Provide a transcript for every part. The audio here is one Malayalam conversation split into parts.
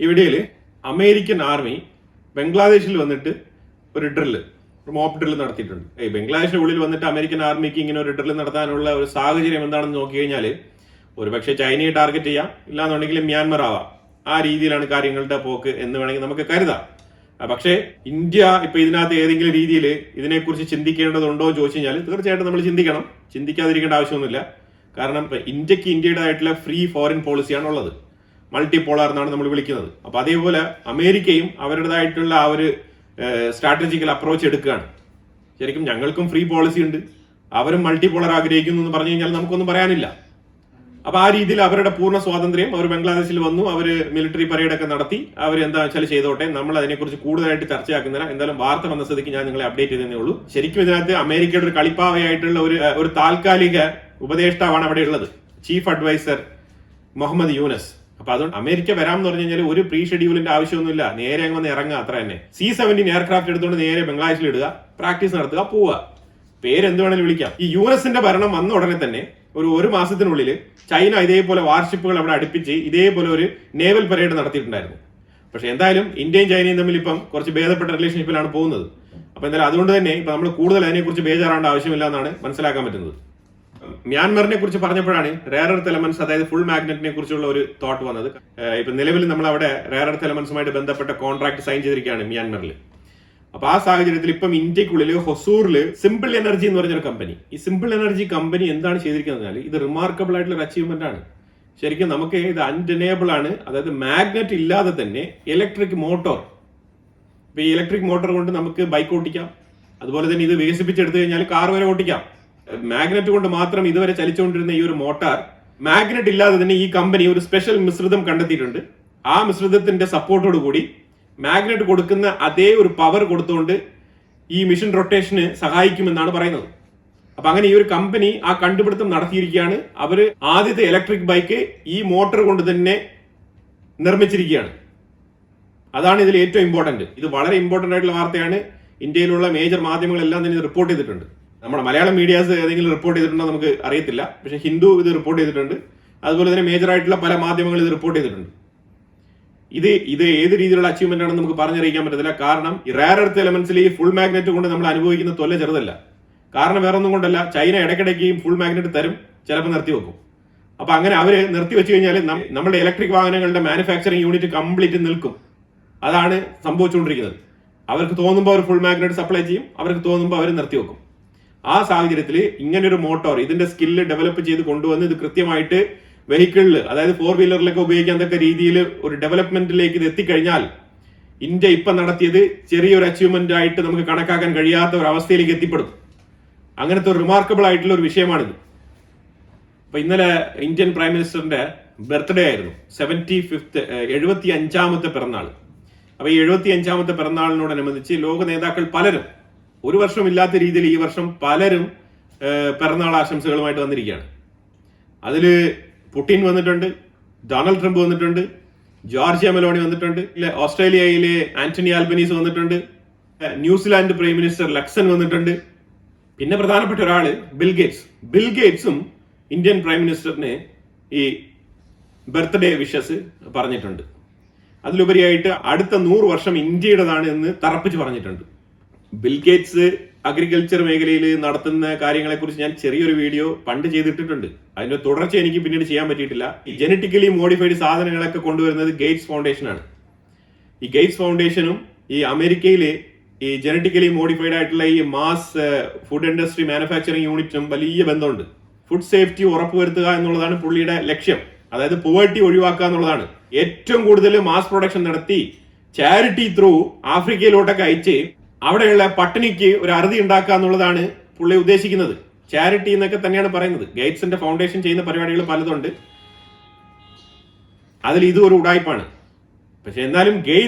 ഇവിടെയിൽ അമേരിക്കൻ ആർമി ബംഗ്ലാദേശിൽ വന്നിട്ട് ഒരു മോപ്പ് ഡ്രില്ല് നടത്തിയിട്ടുണ്ട്. ബംഗ്ലാദേശിന്റെ ഉള്ളിൽ വന്നിട്ട് അമേരിക്കൻ ആർമിക്ക് ഇങ്ങനെ ഒരു ഡ്രില്ല് നടത്താനുള്ള ഒരു സാഹചര്യം എന്താണെന്ന് നോക്കി കഴിഞ്ഞാൽ ഒരുപക്ഷെ ചൈനയെ ടാർഗറ്റ് ചെയ്യാം, ഇല്ലാന്നുണ്ടെങ്കിൽ മ്യാൻമർ ആവാം. ആ രീതിയിലാണ് കാര്യങ്ങളുടെ പോക്ക് എന്ന് വേണമെങ്കിൽ നമുക്ക് കരുതാം. പക്ഷേ ഇന്ത്യ ഇപ്പൊ ഇതിനകത്ത് ഏതെങ്കിലും രീതിയിൽ ഇതിനെക്കുറിച്ച് ചിന്തിക്കേണ്ടതുണ്ടോ എന്ന് ചോദിച്ചു കഴിഞ്ഞാൽ തീർച്ചയായിട്ടും നമ്മൾ ചിന്തിക്കണം. ചിന്തിക്കാതിരിക്കേണ്ട ആവശ്യമൊന്നുമില്ല. കാരണം ഇപ്പൊ ഇന്ത്യക്ക് ഇന്ത്യയുടേതായിട്ടുള്ള ഫ്രീ ഫോറിൻ പോളിസിയാണ് ഉള്ളത്. മൾട്ടിപോളാർ എന്നാണ് നമ്മൾ വിളിക്കുന്നത്. അപ്പൊ അതേപോലെ അമേരിക്കയും അവരുടേതായിട്ടുള്ള ആ ഒരു സ്ട്രാറ്റജിക്കൽ അപ്രോച്ച് എടുക്കുകയാണ്. ശരിക്കും ഞങ്ങൾക്കും ഫ്രീ പോളിസി ഉണ്ട്, അവരും മൾട്ടിപോളർ ആഗ്രഹിക്കുന്നു എന്ന് പറഞ്ഞു കഴിഞ്ഞാൽ നമുക്കൊന്നും പറയാനില്ല. അപ്പൊ ആ രീതിയിൽ അവരുടെ പൂർണ്ണ സ്വാതന്ത്ര്യം, അവർ ബംഗ്ലാദേശിൽ വന്നു, അവർ മിലിറ്ററി പരേഡൊക്കെ നടത്തി, അവർ എന്താ വെച്ചാൽ ചെയ്തോട്ടെ. നമ്മൾ അതിനെക്കുറിച്ച് കൂടുതലായിട്ട് ചർച്ചയാക്കുന്നില്ല. എന്തായാലും വാർത്ത വന്ന സ്ഥിതിക്ക് ഞാൻ നിങ്ങളെ അപ്ഡേറ്റ് ചെയ്തേ ഉള്ളൂ. ശരിക്കും ഇതിനകത്ത് അമേരിക്കയുടെ ഒരു കളിപ്പാവയായിട്ടുള്ള ഒരു താൽക്കാലിക ഉപദേഷ്ടാവാണ് അവിടെ ഉള്ളത്, ചീഫ് അഡ്വൈസർ മുഹമ്മദ് യൂനസ്. അപ്പൊ അതുകൊണ്ട് അമേരിക്ക വരാമെന്ന് പറഞ്ഞു കഴിഞ്ഞാൽ ഒരു പ്രീ ഷെഡ്യൂളിന്റെ ആവശ്യമൊന്നുമില്ല. നേരെ അങ്ങ് വന്ന് ഇറങ്ങുക, അത്ര തന്നെ. C-17 എയർക്രാഫ്റ്റ് എടുത്തുകൊണ്ട് നേരെ ബംഗ്ലാദേശിൽ ഇടുക, പ്രാക്ടീസ് നടത്തുക, പോവുക. പേര് എന്ത് വേണമെങ്കിലും വിളിക്കാം. ഈ യൂനസിന്റെ ഭരണം വന്ന ഉടനെ തന്നെ ഒരു മാസത്തിനുള്ളിൽ ചൈന ഇതേപോലെ വാർഷിപ്പുകൾ അവിടെ അടുപ്പിച്ച് ഇതേപോലെ ഒരു നേവൽ പരേഡ് നടത്തിയിട്ടുണ്ടായിരുന്നു. പക്ഷെ എന്തായാലും ഇന്ത്യയും ചൈനയും തമ്മിൽ ഇപ്പം കുറച്ച് ഭേദപ്പെട്ട റിലേഷൻഷിപ്പിലാണ് പോകുന്നത്. അപ്പൊ എന്തായാലും അതുകൊണ്ട് തന്നെ ഇപ്പൊ നമ്മൾ കൂടുതൽ അതിനെക്കുറിച്ച് ബേജാറാവേണ്ട ആവശ്യമില്ല എന്നാണ് മനസ്സിലാക്കാൻ പറ്റുന്നത്. മ്യാൻമറിനെ കുറിച്ച് പറഞ്ഞപ്പോഴാണ് റെയർ എർത്ത് എലമെന്റ്സ്, അതായത് ഫുൾ മാഗ്നറ്റിനെ കുറിച്ചുള്ള ഒരു തോട്ട് വന്നത്. ഇപ്പൊ നിലവിൽ നമ്മൾ അവിടെ റെയർ എർത്ത് എലമെന്റ്സുമായിട്ട് ബന്ധപ്പെട്ട കോൺട്രാക്ട് സൈൻ ചെയ്തിരിക്കുകയാണ് മ്യാൻമറിൽ. അപ്പൊ ആ സാഹചര്യത്തിൽ ഇപ്പം ഇന്ത്യക്കുള്ളിൽ ഹൊസൂറിൽ സിമ്പിൾ എനർജി എന്ന് പറഞ്ഞൊരു കമ്പനി, ഈ സിമ്പിൾ എനർജി കമ്പനി എന്താണ് ചെയ്തിരിക്കുന്നത്? ഇത് റിമാർക്കബിൾ ആയിട്ടുള്ള ഒരു അച്ചീവ്മെന്റ് ആണ്. ശരിക്കും നമുക്ക് ഇത് അൺഡിനേബിൾ ആണ്. അതായത് മാഗ്നറ്റ് ഇല്ലാതെ തന്നെ ഇലക്ട്രിക് മോട്ടോർ, ഇപ്പൊ ഈ ഇലക്ട്രിക് മോട്ടോർ കൊണ്ട് നമുക്ക് ബൈക്ക് ഓട്ടിക്കാം, അതുപോലെ തന്നെ ഇത് വികസിപ്പിച്ചെടുത്തു കഴിഞ്ഞാൽ കാർ വരെ ഓട്ടിക്കാം. മാഗ്നറ്റ് കൊണ്ട് മാത്രം ഇതുവരെ ചലിച്ചുകൊണ്ടിരുന്ന ഈ ഒരു മോട്ടാർ മാഗ്നറ്റ് ഇല്ലാതെ തന്നെ ഈ കമ്പനി ഒരു സ്പെഷ്യൽ മിശ്രിതം കണ്ടെത്തിയിട്ടുണ്ട്. ആ മിശ്രിതത്തിന്റെ സപ്പോർട്ടോട് കൂടി മാഗ്നറ്റ് കൊടുക്കുന്ന അതേ ഒരു പവർ കൊടുത്തുകൊണ്ട് ഈ മിഷൻ റൊട്ടേഷന് സഹായിക്കുമെന്നാണ് പറയുന്നത്. അപ്പൊ അങ്ങനെ ഈ ഒരു കമ്പനി ആ കണ്ടുപിടുത്തം നടത്തിയിരിക്കുകയാണ്. അവര് ആദ്യത്തെ ഇലക്ട്രിക് ബൈക്ക് ഈ മോട്ടോർ കൊണ്ട് തന്നെ നിർമ്മിച്ചിരിക്കുകയാണ്. അതാണ് ഇതിൽ ഏറ്റവും ഇമ്പോർട്ടന്റ്. ഇത് വളരെ ഇമ്പോർട്ടന്റ് ആയിട്ടുള്ള വാർത്തയാണ്. ഇന്ത്യയിലുള്ള മേജർ മാധ്യമങ്ങളെല്ലാം തന്നെ ഇത് റിപ്പോർട്ട് ചെയ്തിട്ടുണ്ട്. നമ്മുടെ മലയാളം മീഡിയാസ് ഏതെങ്കിലും റിപ്പോർട്ട് ചെയ്തിട്ടുണ്ടോ നമുക്ക് അറിയത്തില്ല. പക്ഷെ ഹിന്ദു ഇത് റിപ്പോർട്ട് ചെയ്തിട്ടുണ്ട്. അതുപോലെ തന്നെ മേജർ ആയിട്ടുള്ള പല മാധ്യമങ്ങൾ ഇത് റിപ്പോർട്ട് ചെയ്തിട്ടുണ്ട്. ഇത് ഏത് രീതിയിലുള്ള അച്ചീവ്മെന്റ് ആണെന്ന് നമുക്ക് പറഞ്ഞറിയിക്കാൻ പറ്റത്തില്ല. കാരണം ഈ റെയർ എർത്ത് എലമെന്റ്സിൽ ഈ ഫുൾ മാഗ്നറ്റ് കൊണ്ട് നമ്മൾ അനുഭവിക്കുന്ന തൊല്ല ചെറുതല്ല. കാരണം വേറെ ഒന്നും കൊണ്ടല്ല, ചൈന ഇടയ്ക്കിടയ്ക്ക് ഫുൾ മാഗ്നറ്റ് തരും, ചിലപ്പോൾ നിർത്തിവെക്കും. അപ്പൊ അങ്ങനെ അവര് നിർത്തി വെച്ച് കഴിഞ്ഞാൽ നമ്മുടെ ഇലക്ട്രിക് വാഹനങ്ങളുടെ മാനുഫാക്ചറിങ് യൂണിറ്റ് കംപ്ലീറ്റ് നിൽക്കും. അതാണ് സംഭവിച്ചുകൊണ്ടിരിക്കുന്നത്. അവർക്ക് തോന്നുമ്പോൾ അവർ ഫുൾ മാഗ്നറ്റ് സപ്ലൈ ചെയ്യും, അവർക്ക് തോന്നുമ്പോൾ അവർ നിർത്തിവെക്കും. ആ സാഹചര്യത്തിൽ ഇങ്ങനൊരു മോട്ടോർ ഇതിന്റെ സ്കില്ല് ഡെവലപ്പ് ചെയ്ത് കൊണ്ടുവന്ന് ഇത് കൃത്യമായിട്ട് വെഹിക്കിളിൽ, അതായത് 4 വീലറിലൊക്കെ ഉപയോഗിക്കാൻ തക്ക രീതിയിൽ ഒരു ഡെവലപ്മെന്റിലേക്ക് ഇത് എത്തിക്കഴിഞ്ഞാൽ ഇന്ത്യ ഇപ്പൊ നടത്തിയത് ചെറിയൊരു അച്ചീവ്മെന്റ് ആയിട്ട് നമുക്ക് കണക്കാക്കാൻ കഴിയാത്ത ഒരു അവസ്ഥയിലേക്ക് എത്തിപ്പെടും. അങ്ങനത്തെ ഒരു റിമാർക്കബിൾ ആയിട്ടുള്ള ഒരു വിഷയമാണിത്. അപ്പൊ ഇന്നലെ ഇന്ത്യൻ പ്രൈം മിനിസ്റ്ററിന്റെ ബർത്ത്ഡേ ആയിരുന്നു, 75ാമത്തെ പിറന്നാൾ. അപ്പൊ ഈ 75ാമത്തെ പിറന്നാളിനോടനുബന്ധിച്ച് ലോക നേതാക്കൾ പലരും, ഒരു വർഷം ഇല്ലാത്ത രീതിയിൽ ഈ വർഷം പലരും പിറന്നാൾ ആശംസകളുമായിട്ട് വന്നിരിക്കുകയാണ്. അതില് പുടിൻ വന്നിട്ടുണ്ട്, ഡൊണാൾഡ് ട്രംപ് വന്നിട്ടുണ്ട്, ജോർജിയ മെലോണി വന്നിട്ടുണ്ട്, ഓസ്ട്രേലിയയിലെ ആന്റണി ആൽബനീസ് വന്നിട്ടുണ്ട്, ന്യൂസിലാൻഡ് പ്രൈം മിനിസ്റ്റർ ലക്സൺ വന്നിട്ടുണ്ട്. പിന്നെ പ്രധാനപ്പെട്ട ഒരാള് ബിൽ ഗേറ്റ്സും ഇന്ത്യൻ പ്രൈം മിനിസ്റ്ററിന് ഈ ബർത്ത്ഡേ വിഷസ് പറഞ്ഞിട്ടുണ്ട്. അതിലുപരിയായിട്ട് അടുത്ത 100 വർഷം ഇന്ത്യയുടേതാണ് എന്ന് തറപ്പിച്ച് പറഞ്ഞിട്ടുണ്ട്. ബിൽ ഗേറ്റ്സ് അഗ്രികൾച്ചർ മേഖലയിൽ നടത്തുന്ന കാര്യങ്ങളെ കുറിച്ച് ഞാൻ ചെറിയൊരു വീഡിയോ പണ്ട് ചെയ്തിട്ടിട്ടുണ്ട്. അതിന്റെ തുടർച്ച എനിക്ക് പിന്നീട് ചെയ്യാൻ പറ്റിയിട്ടില്ല. ഈ ജനറ്റിക്കലി മോഡിഫൈഡ് സാധനങ്ങളൊക്കെ കൊണ്ടുവരുന്നത് ഗേറ്റ്സ് ഫൗണ്ടേഷൻ ആണ്. ഈ ഗേറ്റ്സ് ഫൗണ്ടേഷനും ഈ അമേരിക്കയിലെ ഈ ജനറ്റിക്കലി മോഡിഫൈഡ് ആയിട്ടുള്ള ഈ മാസ് ഫുഡ് ഇൻഡസ്ട്രി മാനുഫാക്ചറിംഗ് യൂണിറ്റും വലിയ ബന്ധമുണ്ട്. ഫുഡ് സേഫ്റ്റി ഉറപ്പുവരുത്തുക എന്നുള്ളതാണ് പുള്ളിയുടെ ലക്ഷ്യം. അതായത് പോവർട്ടി ഒഴിവാക്കുക എന്നുള്ളതാണ്. ഏറ്റവും കൂടുതൽ മാസ് പ്രൊഡക്ഷൻ നടത്തി ചാരിറ്റി ത്രൂ ആഫ്രിക്കയിലോട്ടൊക്കെ അയച്ച് അവിടെയുള്ള പട്ടിണിക്ക് ഒരു അറുതി ഉണ്ടാക്കുക എന്നുള്ളതാണ് പുള്ളി ഉദ്ദേശിക്കുന്നത്. ചാരിറ്റി എന്നൊക്കെ തന്നെയാണ് പറയുന്നത്. ഗേറ്റ്സിന്റെ ഫൗണ്ടേഷൻ ചെയ്യുന്ന പരിപാടികൾ പലതുണ്ട്, അതിൽ ഇതും ഒരു ഉടായ്പാണ്. പക്ഷെ എന്നാലും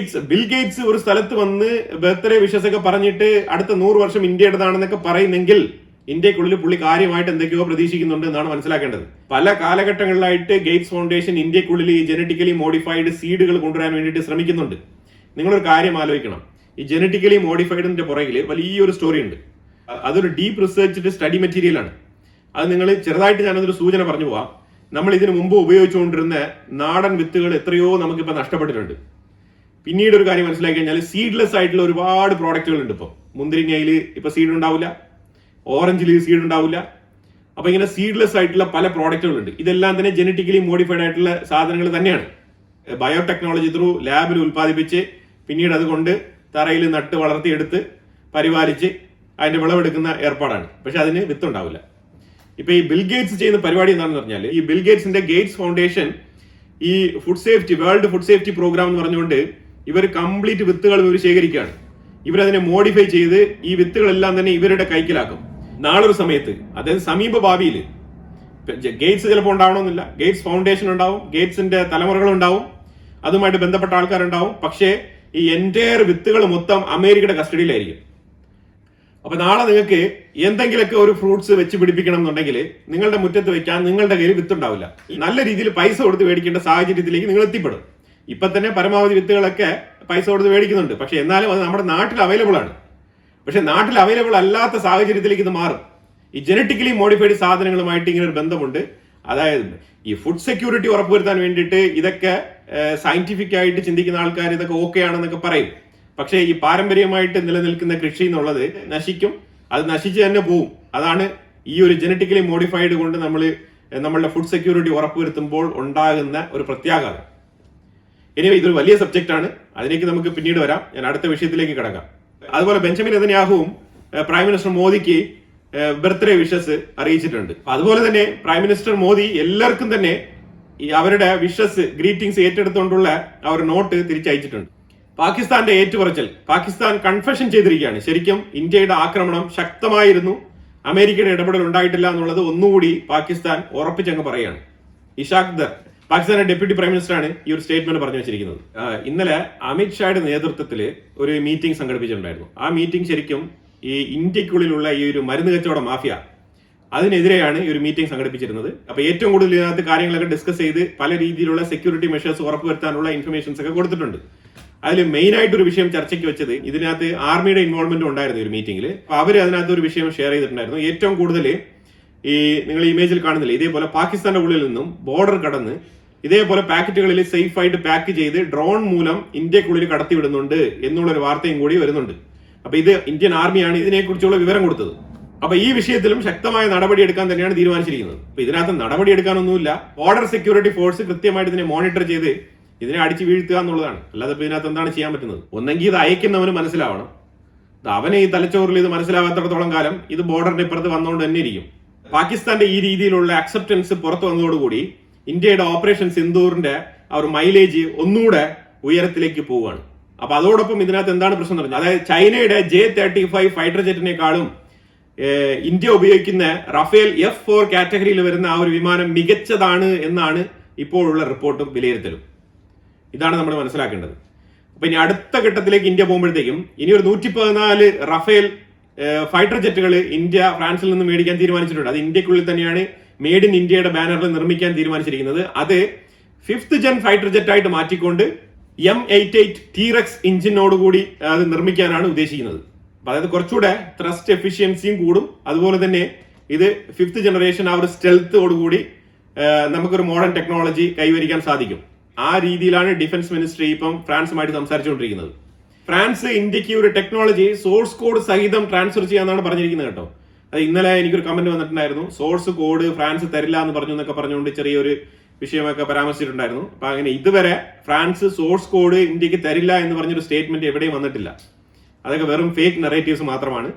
ബിൽ ഗേറ്റ്സ് ഒരു സ്ഥലത്ത് വന്ന് ബർത്ത്ഡേ വിഷസ് ഒക്കെ പറഞ്ഞിട്ട് അടുത്ത 100 വർഷം ഇന്ത്യയുടേതാണെന്നൊക്കെ പറയുന്നെങ്കിൽ ഇന്ത്യക്കുള്ളിൽ പുള്ളി കാര്യമായിട്ട് എന്തൊക്കെയോ പ്രതീക്ഷിക്കുന്നുണ്ട് എന്നാണ് മനസ്സിലാക്കേണ്ടത്. പല കാലഘട്ടങ്ങളിലായിട്ട് ഗേറ്റ്സ് ഫൗണ്ടേഷൻ ഇന്ത്യക്കുള്ളിൽ ഈ ജനറ്റിക്കലി മോഡിഫൈഡ് സീഡുകൾ കൊണ്ടുവരാൻ വേണ്ടിയിട്ട് ശ്രമിക്കുന്നുണ്ട്. നിങ്ങളൊരു കാര്യം ആലോചിക്കണം, ഈ ജനറ്റിക്കലി മോഡിഫൈഡിന്റെ പുറകിൽ വലിയൊരു സ്റ്റോറി ഉണ്ട്. അതൊരു ഡീപ്പ് റിസർച്ച്ഡ് സ്റ്റഡി മെറ്റീരിയൽ ആണ്. അത് നിങ്ങൾ ചെറുതായിട്ട് ഞാനതൊരു സൂചന പറഞ്ഞു പോവാം. നമ്മൾ ഇതിനു മുമ്പ് ഉപയോഗിച്ചുകൊണ്ടിരുന്ന നാടൻ വിത്തുകൾ എത്രയോ നമുക്കിപ്പോൾ നഷ്ടപ്പെട്ടിട്ടുണ്ട്. പിന്നീട് ഒരു കാര്യം മനസ്സിലാക്കി കഴിഞ്ഞാൽ സീഡ്ലെസ് ആയിട്ടുള്ള ഒരുപാട് പ്രോഡക്റ്റുകൾ ഉണ്ട്. ഇപ്പോൾ മുന്തിരിങ്ങയിൽ ഇപ്പൊ സീഡ് ഉണ്ടാവില്ല, ഓറഞ്ചിൽ സീഡ് ഉണ്ടാവില്ല. അപ്പൊ ഇങ്ങനെ സീഡ്ലെസ് ആയിട്ടുള്ള പല പ്രോഡക്റ്റുകളുണ്ട്. ഇതെല്ലാം തന്നെ ജനറ്റിക്കലി മോഡിഫൈഡ് ആയിട്ടുള്ള സാധനങ്ങൾ തന്നെയാണ്. ബയോടെക്നോളജി ത്രൂ ലാബിൽ ഉൽപ്പാദിപ്പിച്ച് പിന്നീട് അതുകൊണ്ട് തറയിൽ നട്ട് വളർത്തിയെടുത്ത് പരിപാലിച്ച് അതിന്റെ വിളവെടുക്കുന്ന ഏർപ്പാടാണ്. പക്ഷെ അതിന് വിത്തുണ്ടാവില്ല. ഇപ്പൊ ഈ ബിൽ ഗേറ്റ്സ് ചെയ്യുന്ന പരിപാടി എന്താണെന്ന് പറഞ്ഞാൽ, ഈ ബിൽ ഗേറ്റ്സിന്റെ ഗേറ്റ്സ് ഫൗണ്ടേഷൻ ഈ food safety, world food safety programme എന്ന് പറഞ്ഞുകൊണ്ട് ഇവർ കംപ്ലീറ്റ് വിത്തുകൾ ഇവർ ശേഖരിക്കുകയാണ്. ഇവരതിനെ മോഡിഫൈ ചെയ്ത് ഈ വിത്തുകളെല്ലാം തന്നെ ഇവരുടെ കൈക്കലാക്കും. നാളൊരു സമയത്ത്, അതായത് സമീപ ഭാവിയിൽ, ഗേറ്റ്സ് ചിലപ്പോൾ ഉണ്ടാവണമെന്നില്ല, ഗേറ്റ്സ് ഫൗണ്ടേഷൻ ഉണ്ടാവും, ഗേറ്റ്സിന്റെ തലമുറകൾ ഉണ്ടാവും, അതുമായിട്ട് ബന്ധപ്പെട്ട ആൾക്കാരുണ്ടാവും. പക്ഷേ ഈ എൻറ്റയർ വിത്തുകൾ മൊത്തം അമേരിക്കയുടെ കസ്റ്റഡിയിലായിരിക്കും. അപ്പൊ നാളെ നിങ്ങൾക്ക് എന്തെങ്കിലുമൊക്കെ ഒരു ഫ്രൂട്ട്സ് വെച്ച് പിടിപ്പിക്കണം എന്നുണ്ടെങ്കിൽ നിങ്ങളുടെ മുറ്റത്ത് വെക്കാൻ നിങ്ങളുടെ കയ്യിൽ വിത്തുണ്ടാവില്ല. നല്ല രീതിയിൽ പൈസ കൊടുത്ത് മേടിക്കേണ്ട സാഹചര്യത്തിലേക്ക് നിങ്ങൾ എത്തിപ്പെടും. ഇപ്പൊ തന്നെ പരമാവധി വിത്തുകളൊക്കെ പൈസ കൊടുത്ത് മേടിക്കുന്നുണ്ട്. പക്ഷെ എന്നാലും അത് നമ്മുടെ നാട്ടിൽ അവൈലബിൾ ആണ്. പക്ഷെ നാട്ടിൽ അവൈലബിൾ അല്ലാത്ത സാഹചര്യത്തിലേക്ക് ഇത് മാറും. ഈ ജനറ്റിക്കലി മോഡിഫൈഡ് സാധനങ്ങളുമായിട്ട് ഇങ്ങനെ ഒരു ബന്ധമുണ്ട്. അതായത് ഈ ഫുഡ് സെക്യൂരിറ്റി ഉറപ്പുവരുത്താൻ വേണ്ടിയിട്ട് ഇതൊക്കെ സയന്റിഫിക് ആയിട്ട് ചിന്തിക്കുന്ന ആൾക്കാർ ഇതൊക്കെ ഓക്കെ ആണെന്നൊക്കെ പറയും. പക്ഷേ ഈ പാരമ്പര്യമായിട്ട് നിലനിൽക്കുന്ന കൃഷി എന്നുള്ളത് നശിക്കും, അത് നശിച്ച് തന്നെ പോവും. അതാണ് ഈ ഒരു ജനറ്റിക്കലി മോഡിഫൈഡ് കൊണ്ട് നമ്മളുടെ ഫുഡ് സെക്യൂരിറ്റി ഉറപ്പുവരുത്തുമ്പോൾ ഉണ്ടാകുന്ന ഒരു പ്രത്യാഘാതം. ഇനി ഇതൊരു വലിയ സബ്ജക്റ്റ് ആണ്, അതിലേക്ക് നമുക്ക് പിന്നീട് വരാം. ഞാൻ അടുത്ത വിഷയത്തിലേക്ക് കിടക്കാം. അതുപോലെ ബെഞ്ചമിൻ നെതന്യാഹുവും പ്രൈം മിനിസ്റ്റർ മോദിക്ക് ബർത്ത്ഡേ വിഷസ് അറിയിച്ചിട്ടുണ്ട്. അതുപോലെ തന്നെ പ്രൈം മിനിസ്റ്റർ മോദി എല്ലാവർക്കും തന്നെ അവരുടെ വിഷസ്, ഗ്രീറ്റിംഗ്സ് ഏറ്റെടുത്തുകൊണ്ടുള്ള ആ ഒരു നോട്ട് തിരിച്ചയച്ചിട്ടുണ്ട്. പാകിസ്ഥാന്റെ ഏറ്റുപറച്ചൽ, പാകിസ്ഥാൻ കൺഫെഷൻ ചെയ്തിരിക്കുകയാണ്. ശരിക്കും ഇന്ത്യയുടെ ആക്രമണം ശക്തമായിരുന്നു, അമേരിക്കയുടെ ഇടപെടൽ ഉണ്ടായിട്ടില്ല എന്നുള്ളത് ഒന്നുകൂടി പാകിസ്ഥാൻ ഉറപ്പിച്ചങ്ങ് പറയുകയാണ്. ഇഷാഖ് ദർ, പാകിസ്ഥാന്റെ ഡെപ്യൂട്ടി പ്രൈം മിനിസ്റ്ററാണ് ഈ ഒരു സ്റ്റേറ്റ്മെന്റ് പറഞ്ഞു വെച്ചിരിക്കുന്നത്. ഇന്നലെ അമിത് ഷായുടെ നേതൃത്വത്തിൽ ഒരു മീറ്റിംഗ് സംഘടിപ്പിച്ചിട്ടുണ്ടായിരുന്നു. ആ മീറ്റിംഗ് ശരിക്കും ഈ ഇന്ത്യക്കുള്ളിലുള്ള ഈ ഒരു മരുന്ന് കച്ചവട മാഫിയ, അതിനെതിരെയാണ് ഈ ഒരു മീറ്റിംഗ് സംഘടിപ്പിച്ചിരുന്നത്. അപ്പൊ ഏറ്റവും കൂടുതൽ ഇതിനകത്ത് കാര്യങ്ങളൊക്കെ ഡിസ്കസ് ചെയ്ത് പല രീതിയിലുള്ള സെക്യൂരിറ്റി മെഷേഴ്സ് ഉറപ്പുവരുത്താനുള്ള ഇൻഫർമേഷൻസ് ഒക്കെ കൊടുത്തിട്ടുണ്ട്. അതിൽ മെയിൻ ആയിട്ടൊരു വിഷയം ചർച്ചയ്ക്ക് വെച്ചത്, ഇതിനകത്ത് ആർമിയുടെ ഇൻവോൾവ്മെന്റ് ഉണ്ടായിരുന്നു ഒരു മീറ്റിംഗിൽ. അപ്പൊ അവർ അതിനകത്ത് ഒരു വിഷയം ഷെയർ ചെയ്തിട്ടുണ്ടായിരുന്നു. ഏറ്റവും കൂടുതൽ ഈ നിങ്ങൾ ഇമേജിൽ കാണുന്നില്ല, ഇതേപോലെ പാകിസ്ഥാന്റെ ഉള്ളിൽ നിന്നും ബോർഡർ കടന്ന് ഇതേപോലെ പാക്കറ്റുകളിൽ സേഫ് ആയിട്ട് പാക്ക് ചെയ്ത് ഡ്രോൺ മൂലം ഇന്ത്യക്കുള്ളിൽ കടത്തിവിടുന്നുണ്ട് എന്നുള്ളൊരു വാർത്തയും കൂടി വരുന്നുണ്ട്. അപ്പൊ ഇത് ഇന്ത്യൻ ആർമിയാണ് ഇതിനെക്കുറിച്ചുള്ള വിവരം കൊടുത്തത്. അപ്പൊ ഈ വിഷയത്തിലും ശക്തമായ നടപടി എടുക്കാൻ തന്നെയാണ് തീരുമാനിച്ചിരിക്കുന്നത്. അപ്പൊ ഇതിനകത്ത് നടപടി എടുക്കാനൊന്നുമില്ല. ബോർഡർ സെക്യൂരിറ്റി ഫോഴ്സ് കൃത്യമായിട്ട് ഇതിനെ മോണിറ്റർ ചെയ്ത് ഇതിനെ അടിച്ചു വീഴ്ത്തുക എന്നുള്ളതാണ്. അല്ലാതെ ഇപ്പൊ ഇതിനകത്ത് എന്താണ് ചെയ്യാൻ പറ്റുന്നത്? ഒന്നെങ്കിൽ ഇത് അയക്കുന്നവന് മനസ്സിലാവണം. അവന് ഈ തലച്ചോറിൽ ഇത് മനസ്സിലാവാത്തിടത്തോളം കാലം ഇത് ബോർഡറിന്റെ ഇപ്പുറത്ത് വന്നുകൊണ്ട് തന്നെ ഇരിക്കും. പാകിസ്ഥാന്റെ ഈ രീതിയിലുള്ള അക്സെപ്റ്റൻസ് പുറത്തു വന്നതോടുകൂടി ഇന്ത്യയുടെ ഓപ്പറേഷൻ സിന്ദൂറിന്റെ ആ ഒരു മൈലേജ് ഒന്നുകൂടെ ഉയരത്തിലേക്ക് പോവുകയാണ്. അപ്പൊ അതോടൊപ്പം ഇതിനകത്ത് എന്താണ് പ്രശ്നം എന്ന് പറഞ്ഞാൽ, അതായത് ചൈനയുടെ J-35 ഫൈറ്റർ ജെറ്റിനേക്കാളും ഇന്ത്യ ഉപയോഗിക്കുന്ന റഫേൽ F-4 കാറ്റഗറിയിൽ വരുന്ന ആ ഒരു വിമാനം മികച്ചതാണ് എന്നാണ് ഇപ്പോഴുള്ള റിപ്പോർട്ടും വിലയിരുത്തലും. ഇതാണ് നമ്മൾ മനസ്സിലാക്കേണ്ടത്. അപ്പൊ ഇനി അടുത്ത ഘട്ടത്തിലേക്ക് ഇന്ത്യ പോകുമ്പോഴത്തേക്കും ഇനി ഒരു 114 റഫേൽ ഫൈറ്റർ ജെറ്റുകൾ ഇന്ത്യ ഫ്രാൻസിൽ നിന്ന് മേടിക്കാൻ തീരുമാനിച്ചിട്ടുണ്ട്. അത് ഇന്ത്യക്കുള്ളിൽ തന്നെയാണ് മെയ്ഡ് ഇൻ ഇന്ത്യയുടെ ബാനറിൽ നിർമ്മിക്കാൻ തീരുമാനിച്ചിരിക്കുന്നത്. അത് 5th ജെൻ ഫൈറ്റർ ജെറ്റ് ആയിട്ട് മാറ്റിക്കൊണ്ട് M88 T-Rex എഞ്ചിനോടുകൂടി അത് നിർമ്മിക്കാനാണ് ഉദ്ദേശിക്കുന്നത്. അപ്പൊ അതായത് കുറച്ചുകൂടെ ത്രസ്റ്റ് എഫിഷ്യൻസിയും കൂടും. അതുപോലെ തന്നെ ഇത് 5th ജനറേഷൻ ആ ഒരു സ്റ്റെൽത്തോടുകൂടി നമുക്കൊരു മോഡേൺ ടെക്നോളജി കൈവരിക്കാൻ സാധിക്കും. ആ രീതിയിലാണ് ഡിഫൻസ് മിനിസ്ട്രി ഇപ്പം ഫ്രാൻസുമായിട്ട് സംസാരിച്ചുകൊണ്ടിരിക്കുന്നത്. ഫ്രാൻസ് ഇന്ത്യക്ക് ഒരു ടെക്നോളജി സോഴ്സ് കോഡ് സഹിതം ട്രാൻസ്ഫർ ചെയ്യാന്നാണ് പറഞ്ഞിരിക്കുന്നത് കേട്ടോ. അത് ഇന്നലെ എനിക്കൊരു കമന്റ് വന്നിട്ടുണ്ടായിരുന്നു, സോഴ്സ് കോഡ് ഫ്രാൻസ് തരില്ല എന്ന് പറഞ്ഞു എന്നൊക്കെ പറഞ്ഞുകൊണ്ട് ചെറിയൊരു വിഷയമൊക്കെ പരാമർശിച്ചിട്ടുണ്ടായിരുന്നു. അപ്പൊ അങ്ങനെ ഇതുവരെ ഫ്രാൻസ് സോഴ്സ് കോഡ് ഇന്ത്യക്ക് തരില്ല എന്ന് പറഞ്ഞൊരു സ്റ്റേറ്റ്മെന്റ് എവിടെയും വന്നിട്ടില്ല. അതൊക്കെ വെറും ഫേക്ക് നെറേറ്റീവ്സ് മാത്രമാണ്.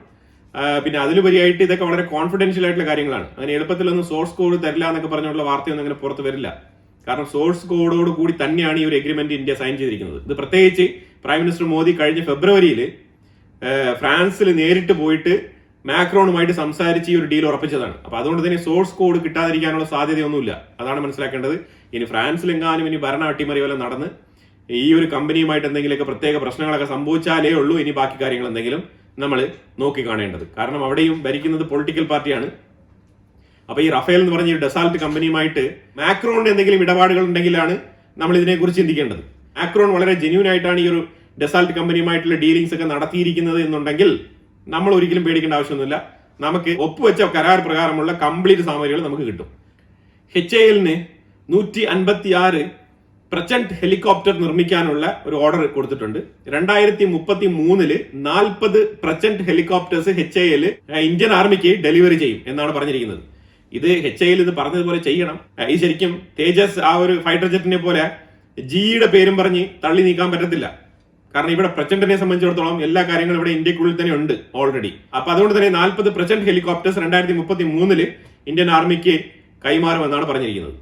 പിന്നെ അതിലുപരിയായിട്ട് ഇതൊക്കെ വളരെ കോൺഫിഡൻഷ്യൽ ആയിട്ടുള്ള കാര്യങ്ങളാണ്. അങ്ങനെ എളുപ്പത്തിലൊന്നും സോഴ്സ് കോഡ് തരില്ല എന്നൊക്കെ പറഞ്ഞുള്ള വാർത്തയൊന്നും അങ്ങനെ പുറത്ത് വരില്ല. കാരണം സോഴ്സ് കോഡോട് കൂടി തന്നെയാണ് ഈ ഒരു എഗ്രിമെന്റ് ഇന്ത്യ സൈൻ ചെയ്തിരിക്കുന്നത്. ഇത് പ്രത്യേകിച്ച് പ്രൈം മിനിസ്റ്റർ മോദി കഴിഞ്ഞ ഫെബ്രുവരിയിൽ ഫ്രാൻസിൽ നേരിട്ട് പോയിട്ട് മാക്രോണുമായിട്ട് സംസാരിച്ച് ഈ ഒരു ഡീൽ ഉറപ്പിച്ചതാണ്. അപ്പൊ അതുകൊണ്ട് തന്നെ സോഴ്സ് കോഡ് കിട്ടാതിരിക്കാനുള്ള സാധ്യതയൊന്നുമില്ല. അതാണ് മനസ്സിലാക്കേണ്ടത്. ഇനി ഫ്രാൻസിലെങ്ങാനും ഇനി ഭരണ അട്ടിമറി വല്ല നടന്ന് ഈ ഒരു കമ്പനിയുമായിട്ട് എന്തെങ്കിലുമൊക്കെ പ്രത്യേക പ്രശ്നങ്ങളൊക്കെ സംഭവിച്ചാലേ ഉള്ളൂ ഇനി ബാക്കി കാര്യങ്ങൾ എന്തെങ്കിലും നമ്മൾ നോക്കി കാണേണ്ടത്. കാരണം അവിടെയും ഭരിക്കുന്നത് പൊളിറ്റിക്കൽ പാർട്ടിയാണ്. അപ്പൊ ഈ റഫേൽ എന്ന് പറഞ്ഞ ഈ ഡെസാൾട്ട് കമ്പനിയുമായിട്ട് മാക്രോണിന് എന്തെങ്കിലും ഇടപാടുകൾ ഉണ്ടെങ്കിലാണ് നമ്മൾ ഇതിനെക്കുറിച്ച് ചിന്തിക്കേണ്ടത്. മാക്രോൺ വളരെ ജെന്യൂൻ ആയിട്ടാണ് ഈ ഒരു ഡെസാൾട്ട് കമ്പനിയുമായിട്ടുള്ള ഡീലിംഗ്സ് ഒക്കെ നടത്തിയിരിക്കുന്നത് എന്നുണ്ടെങ്കിൽ നമ്മൾ ഒരിക്കലും പേടിക്കേണ്ട ആവശ്യമൊന്നുമില്ല. നമുക്ക് ഒപ്പുവെച്ച കരാർ പ്രകാരമുള്ള കംപ്ലീറ്റ് സാമഗ്രികൾ നമുക്ക് കിട്ടും. HAL-ന് 156 പ്രചണ്ഡ് ഹെലികോപ്റ്റർ നിർമ്മിക്കാനുള്ള ഒരു ഓർഡർ കൊടുത്തിട്ടുണ്ട്. 2033 40 പ്രചണ്ഡ് ഹെലികോപ്റ്റേഴ്സ് HAL ഇന്ത്യൻ ആർമിക്ക് ഡെലിവറി ചെയ്യും എന്നാണ് പറഞ്ഞിരിക്കുന്നത്. ഇത് HAL ഇത് പറഞ്ഞതുപോലെ ചെയ്യണം. ഈ ശരിക്കും തേജസ് ആ ഒരു ഫൈറ്റർ ജെറ്റിനെ പോലെ ജിയുടെ പേരും പറഞ്ഞ് തള്ളി നീക്കാൻ പറ്റത്തില്ല. കാരണം ഇവിടെ പ്രചണ്ഡിനെ സംബന്ധിച്ചിടത്തോളം എല്ലാ കാര്യങ്ങളും ഇവിടെ ഇന്ത്യക്കുള്ളിൽ തന്നെ ഉണ്ട് ഓൾറെഡി. അപ്പൊ അതുകൊണ്ട് തന്നെ 40 പ്രചണ്ഡ് ഹെലികോപ്റ്റേഴ്സ് 2033 ഇന്ത്യൻ ആർമിക്ക് കൈമാറുമെന്നാണ് പറഞ്ഞിരിക്കുന്നത്.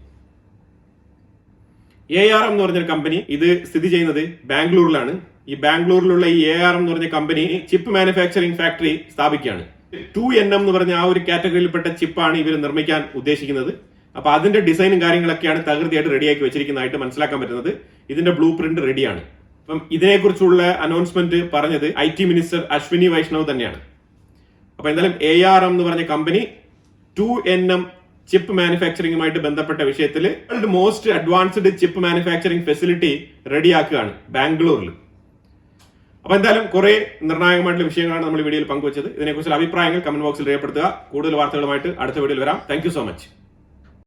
ARM എന്ന് പറഞ്ഞൊരു കമ്പനി ഇത് സ്ഥിതി ചെയ്യുന്നത് ബാംഗ്ലൂരിലാണ്. ഈ ബാംഗ്ലൂരിലുള്ള ഈ ARM എന്ന് പറഞ്ഞ കമ്പനി ചിപ്പ് മാനുഫാക്ചറിംഗ് ഫാക്ടറി സ്ഥാപിക്കുകയാണ്. 2NM എന്ന് പറഞ്ഞ ആ ഒരു കാറ്റഗറിയിൽപ്പെട്ട ചിപ്പാണ് ഇവർ നിർമ്മിക്കാൻ ഉദ്ദേശിക്കുന്നത്. അപ്പൊ അതിന്റെ ഡിസൈനും കാര്യങ്ങളൊക്കെയാണ് തകൃതിയായിട്ട് റെഡിയാക്കി വെച്ചിരിക്കുന്നതായിട്ട് മനസ്സിലാക്കാൻ പറ്റുന്നത്. ഇതിന്റെ ബ്ലൂ പ്രിന്റ് റെഡിയാണ്. അപ്പം ഇതിനെക്കുറിച്ചുള്ള അനൗൺസ്മെന്റ് പറഞ്ഞത് IT മിനിസ്റ്റർ അശ്വിനി വൈഷ്ണവ് തന്നെയാണ്. അപ്പൊ എന്തായാലും ARM എന്ന് പറഞ്ഞ കമ്പനി 2NM ചിപ്പ് മാനുഫാക്ചറിംഗുമായിട്ട് ബന്ധപ്പെട്ട വിഷയത്തിൽ world most advanced chip manufacturing facility റെഡിയാക്കുകയാണ് ബാംഗ്ലൂരിൽ. അപ്പൊ എന്തായാലും കുറെ നിർണായകമായിട്ടുള്ള വിഷയങ്ങളാണ് നമ്മൾ ഈ വീഡിയോയിൽ പങ്കുവച്ചത്. ഇതിനെക്കുറിച്ചുള്ള അഭിപ്രായങ്ങൾ കമന്റ് ബോക്സിൽ രേഖപ്പെടുത്തുക. കൂടുതൽ വാർത്തകളുമായിട്ട് അടുത്ത വീഡിയോയിൽ വരാം. Thank you so much.